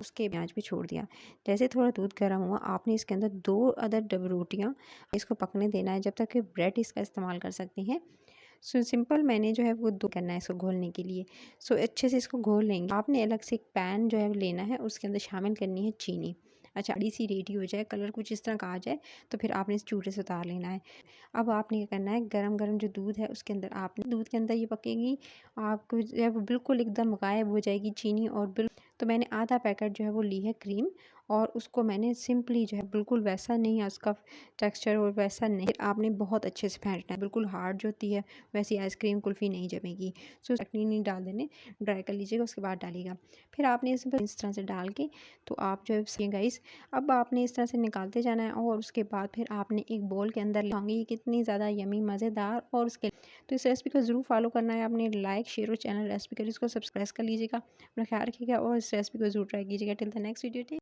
उसके आँच पे छोड़ दिया। जैसे थोड़ा दूध गर्म हुआ, आपने इसके अंदर 2 अदर डब रोटियाँ इसको पकने देना है जब तक कि ब्रेड इसका इस्तेमाल कर सकती हैं। सो सिंपल मैंने जो है वो 2 करना है इसको घोलने के लिए। सो अच्छे से इसको घोल लेंगे। आपने अलग से एक पैन जो है वो लेना है, उसके अंदर शामिल करनी है चीनी। अच्छा, थोड़ी-सी रेडी हो जाए, कलर कुछ इस तरह का आ जाए, तो फिर आपने इस चूल्हे से उतार लेना है। अब आपने क्या करना है, गरम-गरम जो दूध है उसके अंदर आपने दूध के अंदर ये पकेगी, आपको जो है वो बिल्कुल एकदम गायब हो जाएगी चीनी और तो मैंने आधा पैकेट जो है वो ली है क्रीम, और उसको मैंने सिंपली जो है बिल्कुल वैसा नहीं है उसका टेक्सचर और वैसा नहीं, आपने बहुत अच्छे से फेंटना है। बिल्कुल हार्ड जो होती है वैसी आइसक्रीम कुल्फ़ी नहीं जमेगी। सो चटनी नहीं डाल देने, ड्राई कर लीजिएगा, उसके बाद डालिएगा। फिर आपने इस तरह से डाल के तो आप जो है गाइस, अब आपने इस तरह से निकालते जाना है, और उसके बाद फिर आपने एक बोल के अंदर होंगी कितनी ज़्यादा यमी मज़ेदार। और उसके तो इस रेसिपी को ज़रूर फॉलो करना है आपने। लाइक शेयर और चैनल रेसिपी कर इसको सब्सक्राइब कर लीजिएगा। अपना ख्याल रखिएगा और इस रेसिपी को ज़रूर ट्राई कीजिएगा। Till the next video.